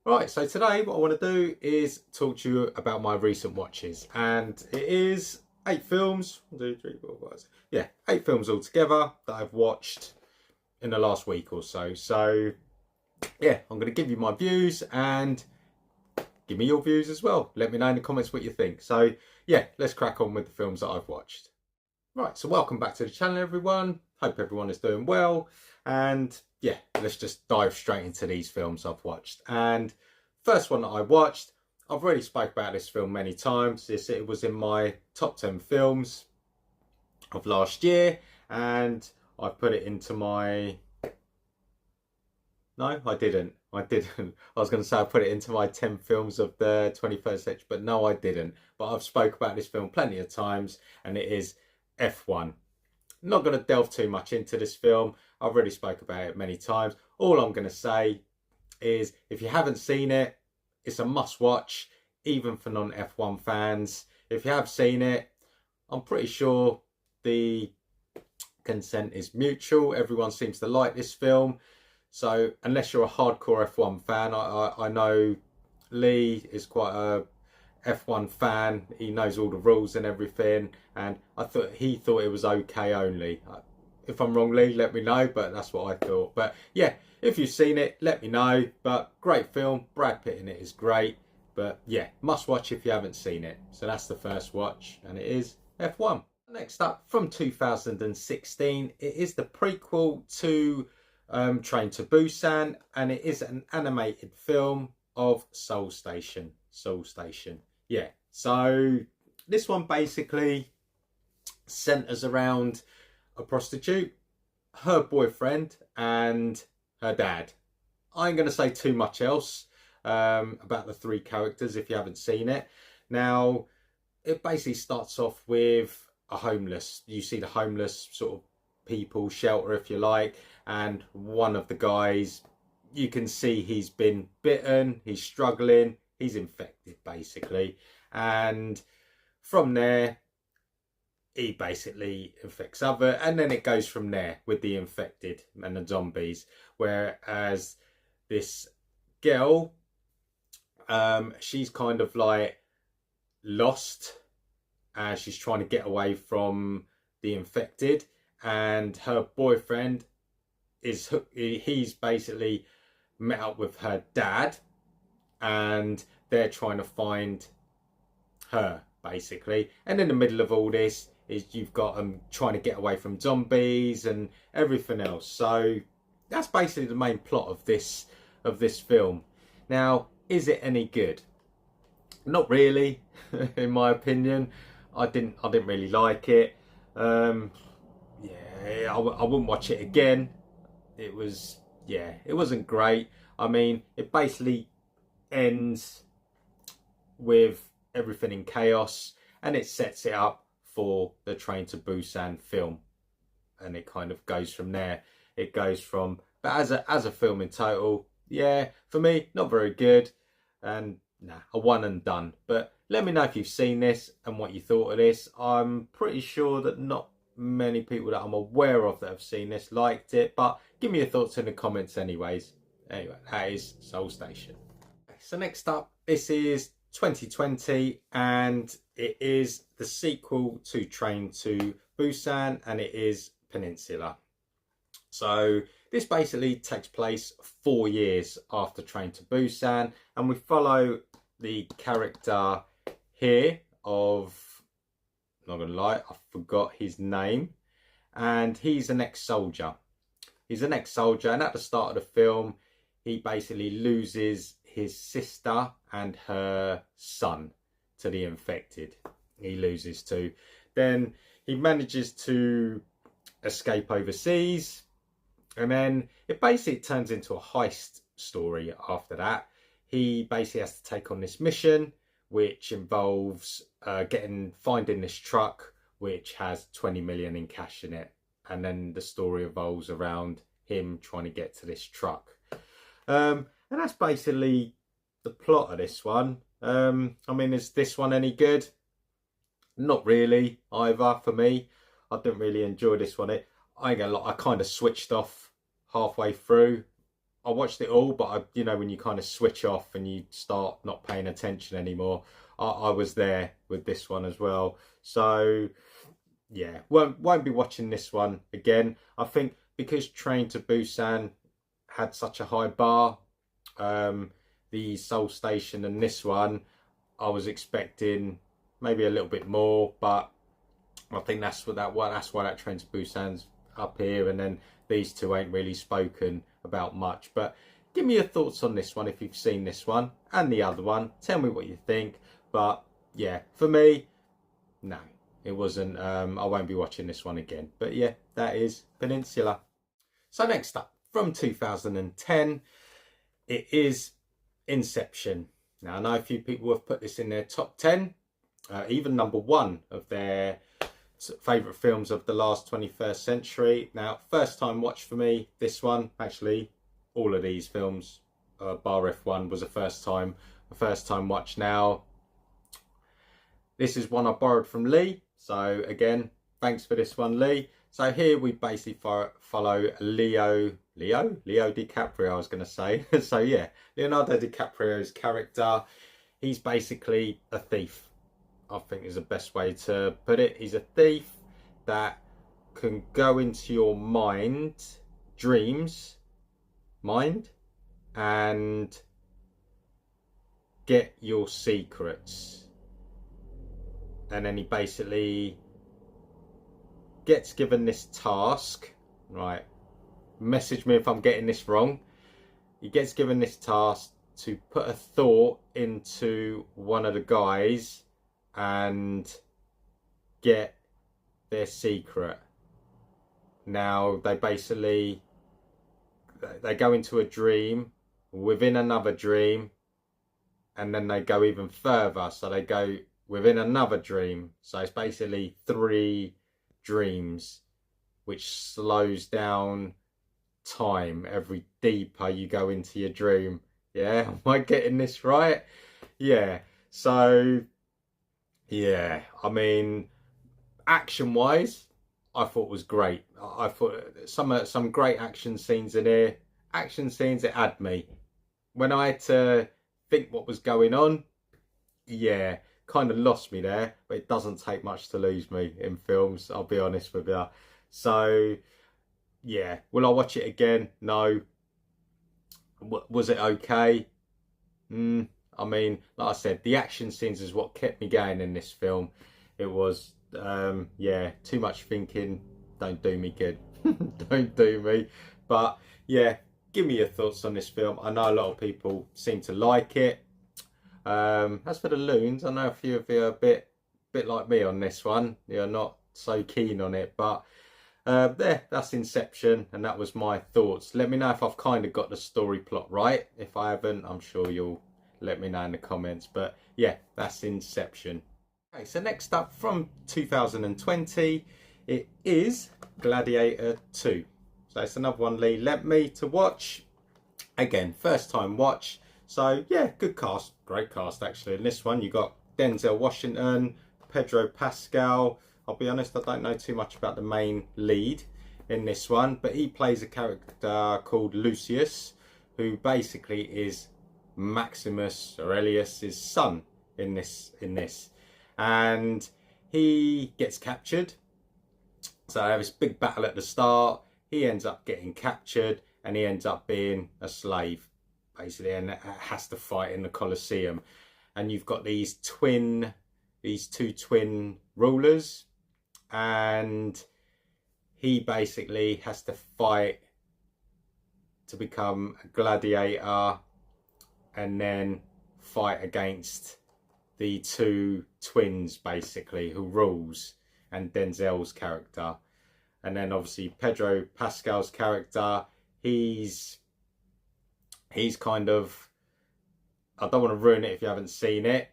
Right, so today what I want to do is talk to you about my recent watches, and it is 8 films. 1, 2, 3, 4, 5, 6. Yeah, 8 films altogether that I've watched in the last week or so. So yeah, I'm going to give you my views and give me your views as well. Let me know in the comments what you think. So yeah, let's crack on with the films that I've watched. Right, so welcome back to the channel, everyone. Hope everyone is doing well. And yeah, let's just dive straight into these films I've watched. And first one that I watched, I've already spoke about this film many times. It was in my top 10 films of last year, and I put it into my... No, I didn't. I didn't. I was going to say I put it into my 10 films of the 21st century, but no, I didn't. But I've spoke about this film plenty of times, and it is F1. Not going to delve too much into this film. I've already spoke about it many times. All I'm going to say is if you haven't seen it, it's a must watch, even for non-F1 fans. If you have seen it, I'm pretty sure the consent is mutual. Everyone seems to like this film. So unless you're a hardcore F1 fan, I know Lee is quite a F1 fan. He knows all the rules and everything, and he thought it was okay only. If I'm wrong, Lee, let me know, but that's what I thought. But yeah, if you've seen it, let me know. But great film. Brad Pitt in it is great. But yeah, must watch if you haven't seen it. So that's the first watch, and it is F1. Next up, from 2016, it is the prequel to Train to Busan, and it is an animated film of Seoul Station. Seoul Station. Yeah, so this one basically centers around a prostitute, her boyfriend, and her dad. I ain't going to say too much else about the three characters if you haven't seen it. Now, it basically starts off with a homeless. You see the homeless sort of people, shelter if you like, and one of the guys, you can see he's been bitten, he's struggling, he's infected basically, and from there he basically infects other, and then it goes from there with the infected and the zombies. Whereas this girl, she's kind of like lost as she's trying to get away from the infected, and her boyfriend he's basically met up with her dad, and they're trying to find her basically. And in the middle of all this is you've got them trying to get away from zombies and everything else. So that's basically the main plot of this film. Now, is it any good? Not really, in my opinion. I didn't really like it. Yeah, I wouldn't watch it again. It wasn't great. I mean, it basically ends with everything in chaos, and it sets it up for the Train to Busan film, and it kind of goes from there. It goes from, but as a film in total, yeah, for me, not very good, and nah, a one and done. But let me know if you've seen this and what you thought of this. I'm pretty sure that not many people that I'm aware of that have seen this liked it, but give me your thoughts in the comments anyways. Anyway, that is Seoul Station. So next up, this is 2020, and it is the sequel to Train to Busan, and it is Peninsula. So this basically takes place 4 years after Train to Busan, and we follow the character here of, not gonna lie, I forgot his name, and he's an ex-soldier. He's an ex-soldier, and at the start of the film, he basically loses his sister and her son to the infected. He loses two. Then he manages to escape overseas, and then it basically turns into a heist story after that. He basically has to take on this mission, which involves finding this truck which has 20 million in cash in it, and then the story evolves around him trying to get to this truck. And that's basically the plot of this one. I mean, is this one any good? Not really either for me. I didn't really enjoy this one. I kind of switched off halfway through. I watched it all, but you know, when you kind of switch off and you start not paying attention anymore, I was there with this one as well. So yeah, won't be watching this one again. I think because Train to Busan had such a high bar, the Seoul Station and this one, I was expecting maybe a little bit more, but I think that's why that Train to Busan's up here, and then these two ain't really spoken about much. But give me your thoughts on this one if you've seen this one and the other one. Tell me what you think. But yeah, for me, no, it wasn't. I won't be watching this one again. But yeah, that is Peninsula. So next up, from 2010, it is Inception. Now I know a few people have put this in their top 10, even number 1 of their favourite films of the last 21st century. Now, first time watch for me, this one. Actually, all of these films, bar F1, was a first time watch. Now, this is one I borrowed from Lee. So again, thanks for this one, Lee. So here we basically follow Leo DiCaprio, I was going to say. So yeah, Leonardo DiCaprio's character, he's basically a thief, I think is the best way to put it. He's a thief that can go into your dreams, and get your secrets. And then he basically gets given this task, right? Message me if I'm getting this wrong. He gets given this task to put a thought into one of the guys and get their secret. Now they go into a dream within another dream, and then they go even further, so they go within another dream. So it's basically 3 dreams, which slows down time every deeper you go into your dream. Yeah, am I getting this right? Yeah. So yeah, I mean, action wise, I thought was great. I thought some great action scenes in here. Action scenes, it had me. When I had to think what was going on, yeah, kind of lost me there. But it doesn't take much to lose me in films, I'll be honest with you. So yeah, will I watch it again? No. Was it okay? I mean, like I said, the action scenes is what kept me going in this film. It was, yeah, too much thinking. Don't do me good. Don't do me. But yeah, give me your thoughts on this film. I know a lot of people seem to like it. As for the loons, I know a few of you are a bit like me on this one. You're not so keen on it, but there, that's Inception, and that was my thoughts. Let me know if I've kind of got the story plot right. If I haven't, I'm sure you'll let me know in the comments. But yeah, that's Inception. Okay, so next up from 2020, it is Gladiator 2. So it's another one Lee lent me to watch. Again, first time watch. So yeah, good cast, great cast actually. In this one, you got Denzel Washington, Pedro Pascal. I'll be honest, I don't know too much about the main lead in this one, but he plays a character called Lucius, who basically is Maximus Aurelius's son in this. And he gets captured. So they have this big battle at the start. He ends up getting captured, and he ends up being a slave, basically, and has to fight in the Colosseum. And you've got these two twin rulers, and he basically has to fight to become a gladiator, and then fight against the 2 twins, basically, who rules, and Denzel's character. And then obviously Pedro Pascal's character, he's kind of, I don't want to ruin it if you haven't seen it.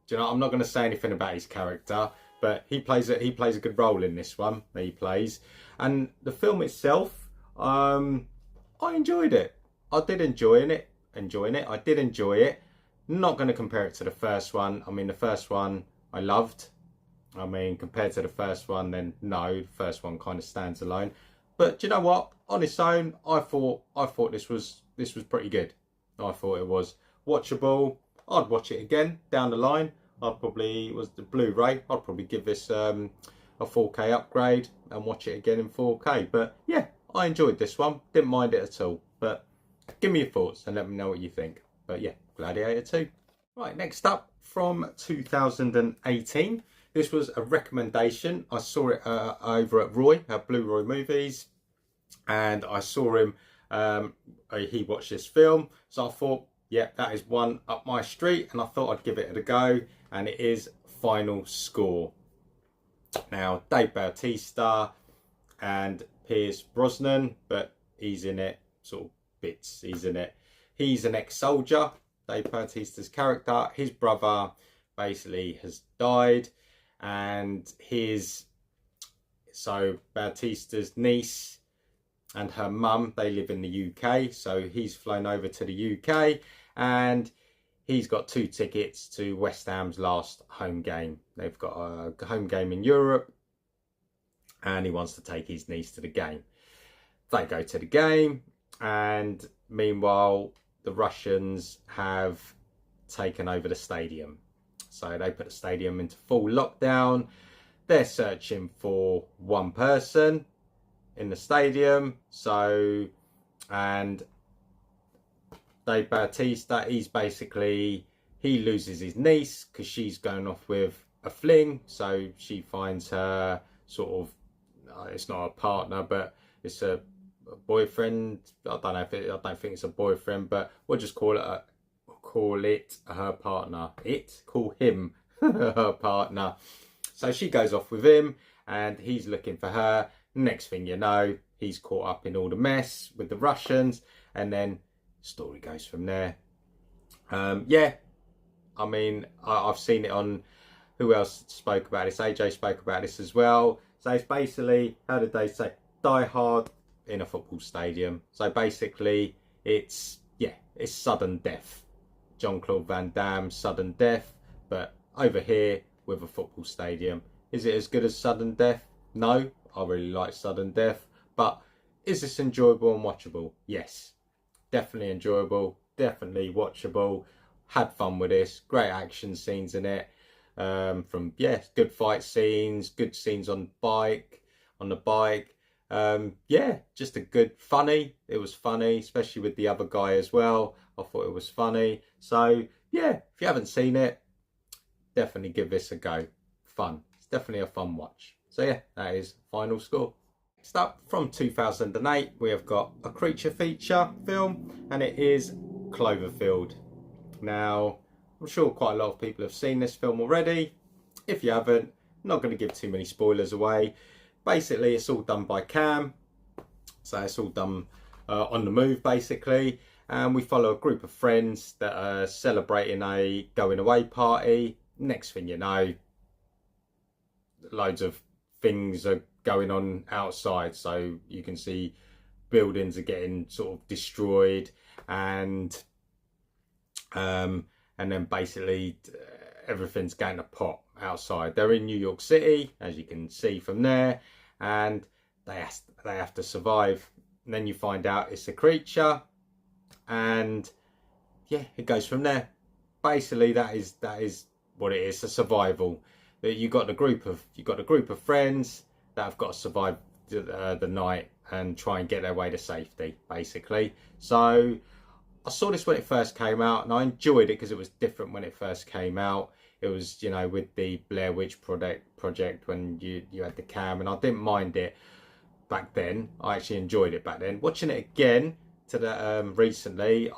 Do you know, I'm not going to say anything about his character, but he plays a good role in this one that he plays. And the film itself, I enjoyed it. I did enjoy it. I did enjoy it. Not going to compare it to the first one. I mean, the first one I loved. I mean, compared to the first one, then no, the first one kind of stands alone. But do you know what? On its own, I thought this was pretty good. I thought it was watchable. I'd watch it again down the line. I'd probably, it was the Blu-ray, I'd probably give this a 4K upgrade and watch it again in 4K. But yeah, I enjoyed this one. Didn't mind it at all. But give me your thoughts and let me know what you think. But yeah, Gladiator 2. Right, next up from 2018. This was a recommendation. I saw it over at Roy, Blue Roy Movies. And I saw him, he watched this film. So I thought, yeah, that is one up my street. And I thought I'd give it a go. And it is Final Score. Now, Dave Bautista and Pierce Brosnan, but he's in it sort of bits. He's in it. He's an ex-soldier, Dave Bautista's character. His brother basically has died, and Bautista's niece and her mum, they live in the UK, so he's flown over to the UK, and he's got 2 tickets to West Ham's last home game. They've got a home game in Europe, and he wants to take his niece to the game. They go to the game, and meanwhile, the Russians have taken over the stadium. So they put the stadium into full lockdown. They're searching for one person in the stadium. And Dave Bautista, he loses his niece because she's going off with a fling. So she finds her sort of, it's not a partner, but it's a boyfriend. I don't think it's a boyfriend, but we'll just call it her partner. Call him her partner. So she goes off with him, and he's looking for her. Next thing you know, he's caught up in all the mess with the Russians, and then story goes from there. Yeah, I mean, I've seen it on, who else spoke about this? AJ spoke about this as well. So it's basically, how did they say, Die Hard in a football stadium. So basically it's sudden death. Jean-Claude Van Damme, sudden death, but over here with a football stadium. Is it as good as sudden death? No, I really like sudden death, but is this enjoyable and watchable? Yes, definitely enjoyable, definitely watchable. Had fun with this. Great action scenes in it. Good fight scenes, good scenes on the bike. Just a good funny. It was funny, especially with the other guy as well. I thought it was funny. So yeah, if you haven't seen it, definitely give this a go. Fun. It's definitely a fun watch. So yeah, that is Final Score. Next up, from 2008, we have got a creature feature film, and it is Cloverfield. Now, I'm sure quite a lot of people have seen this film already. If you haven't, I'm not going to give too many spoilers away. Basically, it's all done by Cam. So it's all done on the move, basically. And we follow a group of friends that are celebrating a going away party. Next thing you know, loads of things are going on outside. So you can see buildings are getting sort of destroyed, and then basically everything's going to pop outside. They're in New York City, as you can see from there, and they have to survive. And then you find out it's a creature, and yeah, it goes from there. Basically, that is what it is. A survival. That you got a group of friends that have got to survive the night and try and get their way to safety, basically. So I saw this when it first came out, and I enjoyed it because it was different when it first came out. It was, with the Blair Witch project when you had the cam, and I didn't mind it back then. I actually enjoyed it back then. Watching it again recently,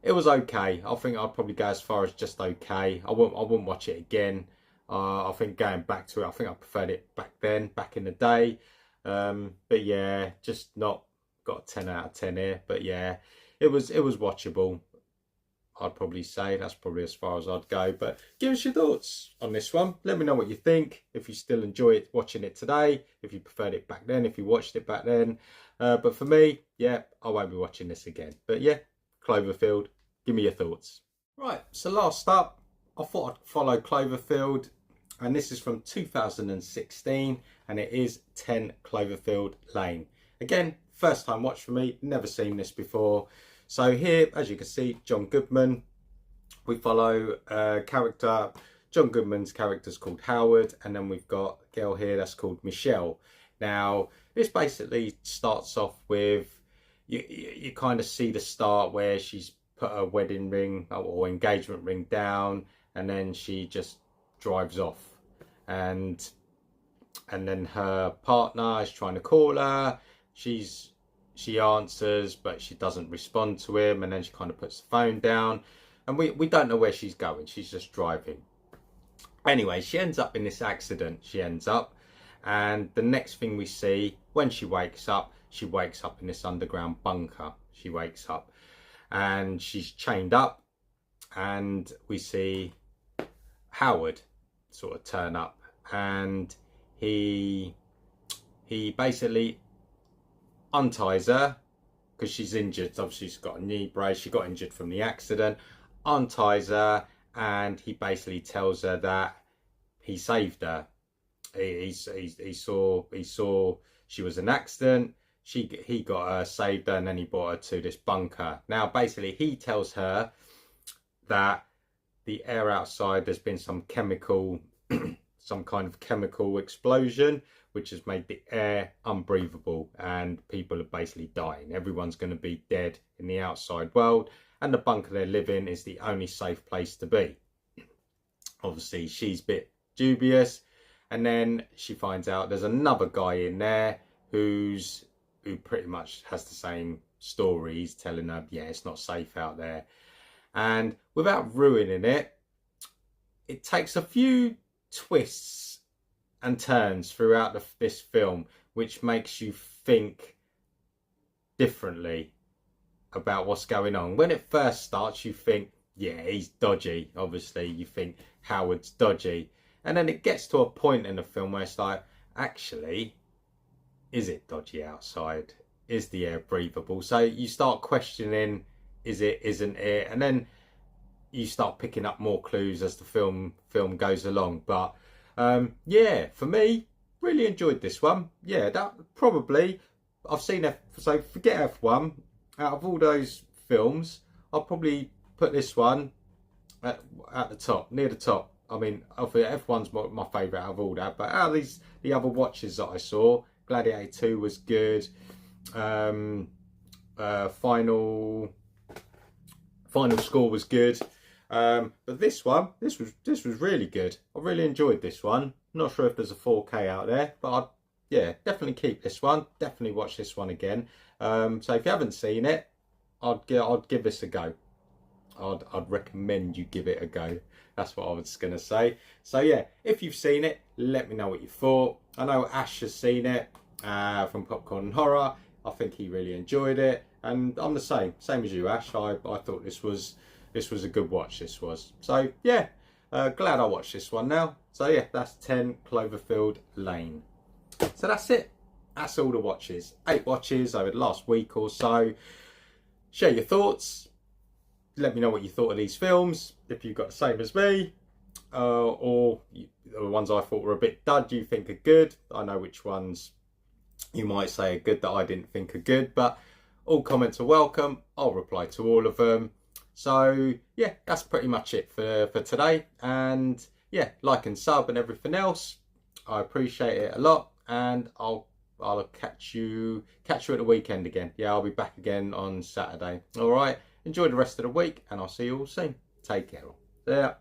it was okay. I think I'd probably go as far as just okay. I wouldn't watch it again. I think going back to it, I think I preferred it back then, back in the day. But yeah, just not got a 10 out of 10 here. But yeah, it was watchable. I'd probably say that's probably as far as I'd go. But give us your thoughts on this one. Let me know what you think. If you still enjoy it, watching it today, if you preferred it back then, if you watched it back then. But for me, yeah, I won't be watching this again. But yeah, Cloverfield, give me your thoughts. Right, so last up, I thought I'd follow Cloverfield and this is from 2016, and it is 10 Cloverfield Lane. Again, first time watch for me, never seen this before. So here, as you can see, John Goodman. We follow a character. John Goodman's character is called Howard, and then we've got a girl here that's called Michelle. Now, this basically starts off with, you kind of see the start where she's put a wedding ring or engagement ring down, and then she just drives off. And then her partner is trying to call her. She answers, but she doesn't respond to him, and then she kind of puts the phone down. And we don't know where she's going. She's just driving. Anyway, she ends up in this accident. And the next thing we see, when she wakes up in this underground bunker. She wakes up and she's chained up, and we see Howard sort of turn up, and he basically unties her because she's injured. Obviously she's got a knee brace, she got injured from the accident, unties her, and he basically tells her that he saved her. He saw she was an accident, he got her, saved her, and then he brought her to this bunker. Now basically he tells her that the air outside, there's been some chemical some kind of chemical explosion which has made the air unbreathable, and people are basically dying. Everyone's going to be dead in the outside world, and the bunker they live in is the only safe place to be. Obviously she's a bit dubious, and then she finds out there's another guy in there who pretty much has the same story. He's telling her, yeah, it's not safe out there. And without ruining it, it takes a few twists and turns throughout this film, which makes you think differently about what's going on. When it first starts, you think, yeah, he's dodgy. Obviously, you think Howard's dodgy. And then it gets to a point in the film where it's like, actually, is it dodgy outside? Is the air breathable? So you start questioning, is it, isn't it? And then you start picking up more clues as the film goes along. But yeah, for me, really enjoyed this one. Yeah, that probably, I've seen so forget F1. Out of all those films, I'll probably put this one at the top, near the top. I mean, F1's my favourite out of all that, but out of the other watches that I saw, Gladiator 2 was good. Final Score was good. But this was really good. I really enjoyed this one. Not sure if there's a 4K out there, but yeah, definitely keep this one. Definitely watch this one again. So if you haven't seen it, I'd give this a go. I'd recommend you give it a go. That's what I was going to say. So yeah, if you've seen it, let me know what you thought. I know Ash has seen it from Popcorn and Horror. I think he really enjoyed it, and I'm the same as you, Ash. I thought this was a good watch. This was. So yeah, glad I watched this one now. So yeah, that's 10 Cloverfield Lane. So that's it. That's all the watches. 8 watches over the last week or so. Share your thoughts. Let me know what you thought of these films, if you've got the same as me, or the ones I thought were a bit dud you think are good. I know which ones you might say are good that I didn't think are good, but all comments are welcome. I'll reply to all of them. So yeah, that's pretty much it for today. And yeah, like and sub and everything else. I appreciate it a lot, and I'll catch you at the weekend again. Yeah, I'll be back again on Saturday. All right. Enjoy the rest of the week, and I'll see you all soon. Take care. See ya.